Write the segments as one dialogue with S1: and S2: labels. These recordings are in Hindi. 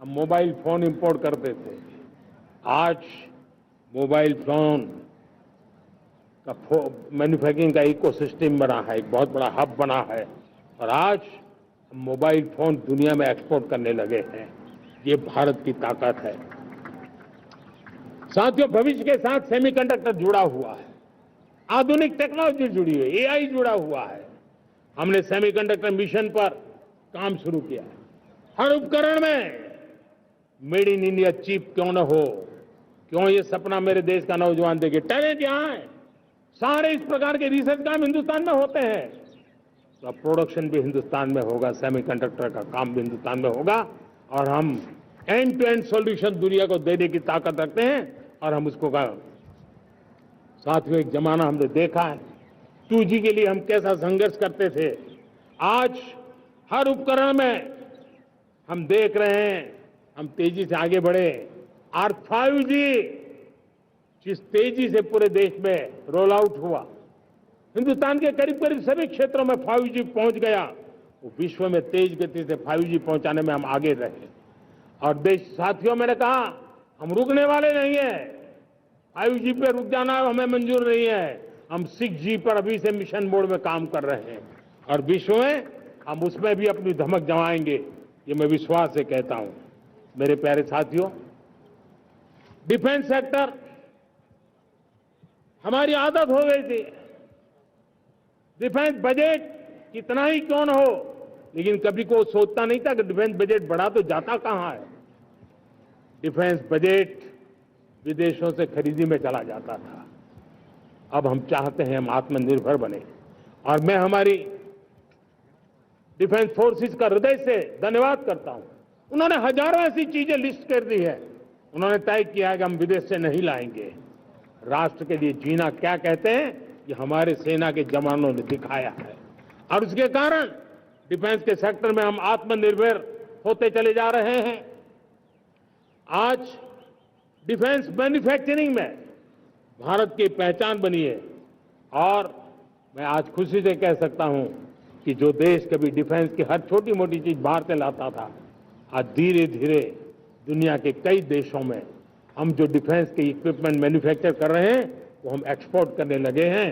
S1: हम मोबाइल फोन इंपोर्ट करते थे। आज मोबाइल फोन का मैन्युफैक्चरिंग का इकोसिस्टम बना है, एक बहुत बड़ा हब बना है और आज हम मोबाइल फोन दुनिया में एक्सपोर्ट करने लगे हैं। ये भारत की ताकत है। साथियों, भविष्य के साथ सेमीकंडक्टर जुड़ा हुआ है, आधुनिक टेक्नोलॉजी जुड़ी है, एआई जुड़ा हुआ है। हमने सेमीकंडक्टर मिशन पर काम शुरू किया है। हर उपकरण में मेड इन इंडिया चिप क्यों न हो, क्यों ये सपना मेरे देश का नौजवान देखे। टैलेंट यहाँ है, सारे इस प्रकार के रिसर्च काम हिंदुस्तान में होते हैं, तो अब प्रोडक्शन भी हिंदुस्तान में होगा, सेमीकंडक्टर का काम भी हिंदुस्तान में होगा और हम एंड टू एंड सॉल्यूशन दुनिया को देने की ताकत रखते हैं और हम उसको साथियों, एक जमाना हमने देखा है 2G के लिए हम कैसा संघर्ष करते थे। आज हर उपकरण में हम देख रहे हैं, हम तेजी से आगे बढ़े और 5G जिस तेजी से पूरे देश में रोल आउट हुआ, हिंदुस्तान के करीब करीब सभी क्षेत्रों में 5G पहुंच गया। वो विश्व में तेज गति से 5G पहुंचाने में हम आगे रहे और देश साथियों, मैंने कहा हम रुकने वाले नहीं है। 5G पे रुक जाना हमें मंजूर नहीं है। हम 6G पर अभी से मिशन मोड में काम कर रहे हैं और विश्व में हम उसमें भी अपनी धमक जमाएंगे, ये मैं विश्वास से कहता हूं। मेरे प्यारे साथियों, डिफेंस सेक्टर हमारी आदत हो गई थी। डिफेंस बजट कितना ही क्यों न हो, लेकिन कभी कोई सोचता नहीं था कि डिफेंस बजट बढ़ा तो जाता कहां है। डिफेंस बजट विदेशों से खरीदी में चला जाता था। अब हम चाहते हैं हम आत्मनिर्भर बने और मैं हमारी डिफेंस फोर्सेस का हृदय से धन्यवाद करता हूं। उन्होंने हजारों ऐसी चीजें लिस्ट कर दी है। उन्होंने तय किया है कि हम विदेश से नहीं लाएंगे। राष्ट्र के लिए जीना क्या कहते हैं, ये हमारे सेना के जवानों ने दिखाया है और उसके कारण डिफेंस के सेक्टर में हम आत्मनिर्भर होते चले जा रहे हैं। आज डिफेंस मैन्युफैक्चरिंग में भारत की पहचान बनी है और मैं आज खुशी से कह सकता हूं कि जो देश कभी डिफेंस की हर छोटी मोटी चीज बाहर से लाता था, आज धीरे धीरे दुनिया के कई देशों में हम जो डिफेंस के इक्विपमेंट मैन्युफैक्चर कर रहे हैं वो हम एक्सपोर्ट करने लगे हैं।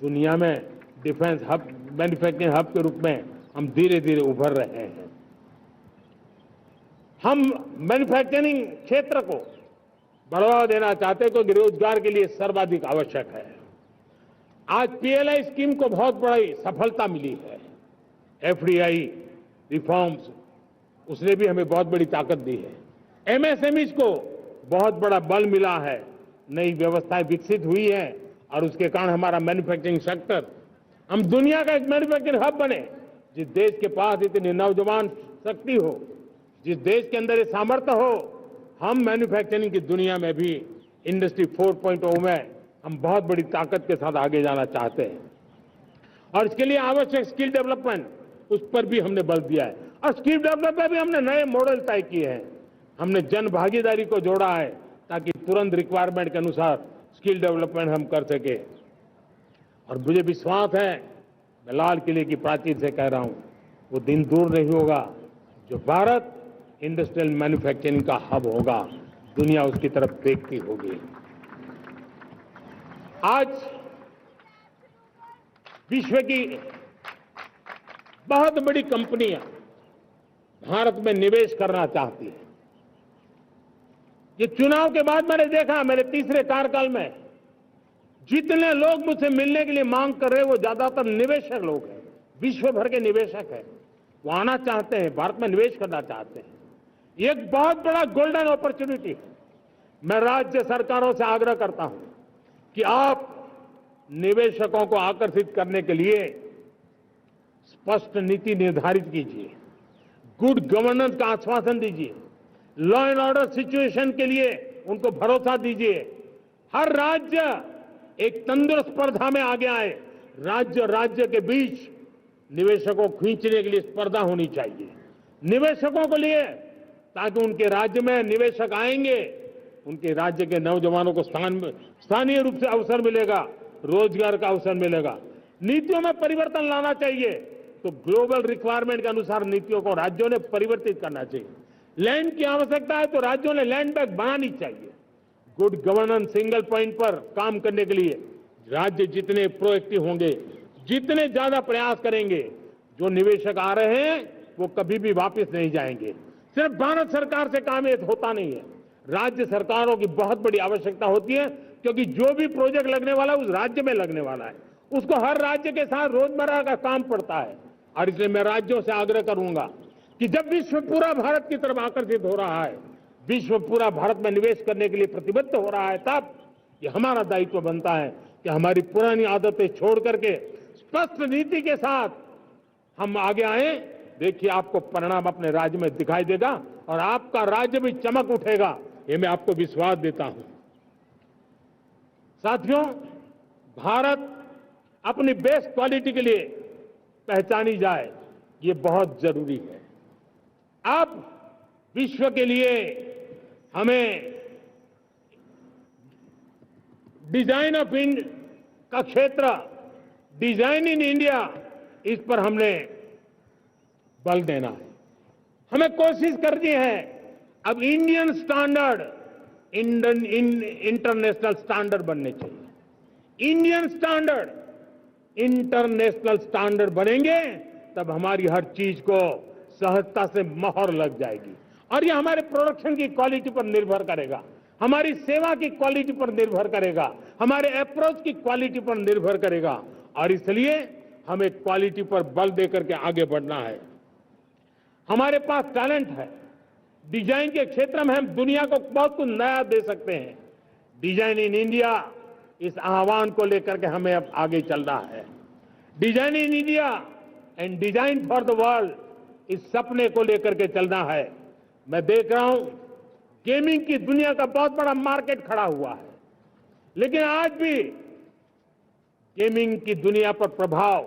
S1: दुनिया में डिफेंस हब, मैन्युफैक्चरिंग हब के रूप में हम धीरे धीरे उभर रहे हैं। हम मैन्युफैक्चरिंग क्षेत्र को बढ़ावा देना चाहते हैं क्योंकि रोजगार के लिए सर्वाधिक आवश्यक है। आज PLI स्कीम को बहुत बड़ी सफलता मिली है। FDI रिफॉर्म्स, उसने भी हमें बहुत बड़ी ताकत दी है। MSMEs को बहुत बड़ा बल मिला है, नई व्यवस्थाएं विकसित हुई है और उसके कारण हमारा मैन्युफैक्चरिंग सेक्टर, हम दुनिया का एक मैन्युफैक्चरिंग हब बने। जिस देश के पास इतनी नौजवान शक्ति हो, जिस देश के अंदर ये सामर्थ्य हो, हम मैन्युफैक्चरिंग की दुनिया में भी इंडस्ट्री 4.0 में हम बहुत बड़ी ताकत के साथ आगे जाना चाहते हैं और इसके लिए आवश्यक स्किल डेवलपमेंट, उस पर भी हमने बल दिया है और स्किल डेवलपमेंट में भी हमने नए मॉडल तय किए हैं। हमने जन भागीदारी को जोड़ा है ताकि तुरंत रिक्वायरमेंट के अनुसार स्किल डेवलपमेंट हम कर सके और मुझे विश्वास है, मैं लाल किले की प्राचीर से कह रहा हूं, वो दिन दूर नहीं होगा जो भारत इंडस्ट्रियल मैन्युफैक्चरिंग का हब होगा, दुनिया उसकी तरफ देखती होगी। आज विश्व की बहुत बड़ी कंपनियां भारत में निवेश करना चाहती हैं। ये चुनाव के बाद मैंने देखा, मेरे तीसरे कार्यकाल में जितने लोग मुझसे मिलने के लिए मांग कर रहे हैं वो ज्यादातर निवेशक लोग हैं, विश्व भर के निवेशक हैं। वो आना चाहते हैं, भारत में निवेश करना चाहते हैं। ये एक बहुत बड़ा गोल्डन अपॉर्चुनिटी है। मैं राज्य सरकारों से आग्रह करता हूं कि आप निवेशकों को आकर्षित करने के लिए स्पष्ट नीति निर्धारित कीजिए, गुड गवर्नेंस का आश्वासन दीजिए, लॉ एंड ऑर्डर सिचुएशन के लिए उनको भरोसा दीजिए। हर राज्य एक तंदुरुस्त स्पर्धा में आगे आए। राज्य के बीच निवेशकों को खींचने के लिए स्पर्धा होनी चाहिए, निवेशकों को लिए, ताकि उनके राज्य में निवेशक आएंगे, उनके राज्य के नौजवानों को स्थानीय रूप से अवसर मिलेगा, रोजगार का अवसर मिलेगा। नीतियों में परिवर्तन लाना चाहिए तो ग्लोबल रिक्वायरमेंट के अनुसार नीतियों को राज्यों ने परिवर्तित करना चाहिए। लैंड की आवश्यकता है तो राज्यों ने लैंड बैंक बनानी चाहिए। गुड गवर्नेंस सिंगल पॉइंट पर काम करने के लिए राज्य जितने प्रोएक्टिव होंगे, जितने ज्यादा प्रयास करेंगे, जो निवेशक आ रहे हैं वो कभी भी वापस नहीं जाएंगे। सिर्फ भारत सरकार से काम ये होता नहीं है, राज्य सरकारों की बहुत बड़ी आवश्यकता होती है, क्योंकि जो भी प्रोजेक्ट लगने वाला है उस राज्य में लगने वाला है, उसको हर राज्य के साथ रोजमर्रा का काम पड़ता है। और इसलिए मैं राज्यों से आग्रह करूंगा कि जब विश्व पूरा भारत की तरफ आकर्षित हो रहा है, विश्व पूरा भारत में निवेश करने के लिए प्रतिबद्ध हो रहा है, तब ये हमारा दायित्व बनता है कि हमारी पुरानी आदतें छोड़ करके स्पष्ट नीति के साथ हम आगे आए। देखिए, आपको परिणाम अपने राज्य में दिखाई देगा और आपका राज्य भी चमक उठेगा, ये मैं आपको विश्वास देता हूं। साथियों, भारत अपनी बेस्ट क्वालिटी के लिए पहचानी जाए, ये बहुत जरूरी है। अब विश्व के लिए हमें डिजाइन ऑफ इंडिया का क्षेत्र, डिजाइन इन इंडिया, इस पर हमने बल देना है। हमें कोशिश करनी है अब इंडियन स्टैंडर्ड इंटरनेशनल स्टैंडर्ड बनने चाहिए। इंडियन स्टैंडर्ड इंटरनेशनल स्टैंडर्ड बनेंगे तब हमारी हर चीज को सहजता से मोहर लग जाएगी और ये हमारे प्रोडक्शन की क्वालिटी पर निर्भर करेगा, हमारी सेवा की क्वालिटी पर निर्भर करेगा, हमारे अप्रोच की क्वालिटी पर निर्भर करेगा। और इसलिए हमें क्वालिटी पर बल देकर के आगे बढ़ना है। हमारे पास टैलेंट है, डिजाइन के क्षेत्र में हम दुनिया को बहुत कुछ नया दे सकते हैं। डिजाइन इन इंडिया, इस आह्वान को लेकर के हमें अब आगे चलना है। Design in India and design for the world, इस सपने को लेकर के चलना है। मैं देख रहा हूं गेमिंग की दुनिया का बहुत बड़ा मार्केट खड़ा हुआ है, लेकिन आज भी गेमिंग की दुनिया पर प्रभाव,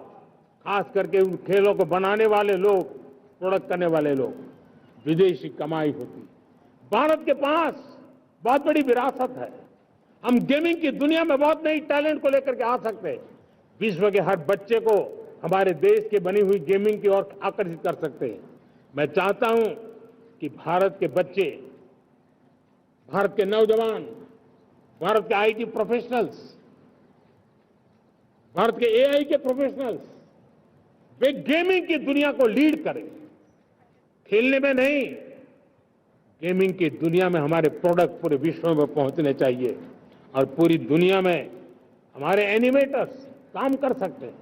S1: खास करके उन खेलों को बनाने वाले लोग, प्रोडक्ट करने वाले लोग, विदेशी कमाई होती। भारत के पास बहुत बड़ी विरासत है, हम गेमिंग की दुनिया में बहुत नई टैलेंट को लेकर के आ सकते हैं। विश्व के हर बच्चे को हमारे देश की बनी हुई गेमिंग की ओर आकर्षित कर सकते हैं। मैं चाहता हूं कि भारत के बच्चे, भारत के नौजवान, भारत के आईटी प्रोफेशनल्स, भारत के एआई के प्रोफेशनल्स, वे गेमिंग की दुनिया को लीड करें। खेलने में नहीं, गेमिंग की दुनिया में हमारे प्रोडक्ट पूरे विश्व में पहुंचने चाहिए और पूरी दुनिया में हमारे एनिमेटर्स काम कर सकते हैं।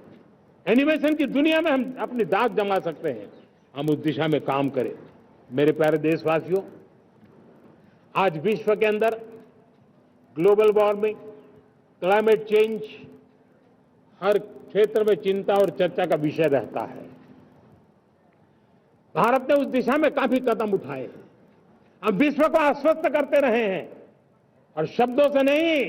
S1: एनिमेशन की दुनिया में हम अपनी दाग जमा सकते हैं। हम उस दिशा में काम करें। मेरे प्यारे देशवासियों, आज विश्व के अंदर ग्लोबल वार्मिंग, क्लाइमेट चेंज हर क्षेत्र में चिंता और चर्चा का विषय रहता है। भारत ने उस दिशा में काफी कदम उठाए हैं। हम विश्व को आश्वस्त करते रहे हैं और शब्दों से नहीं,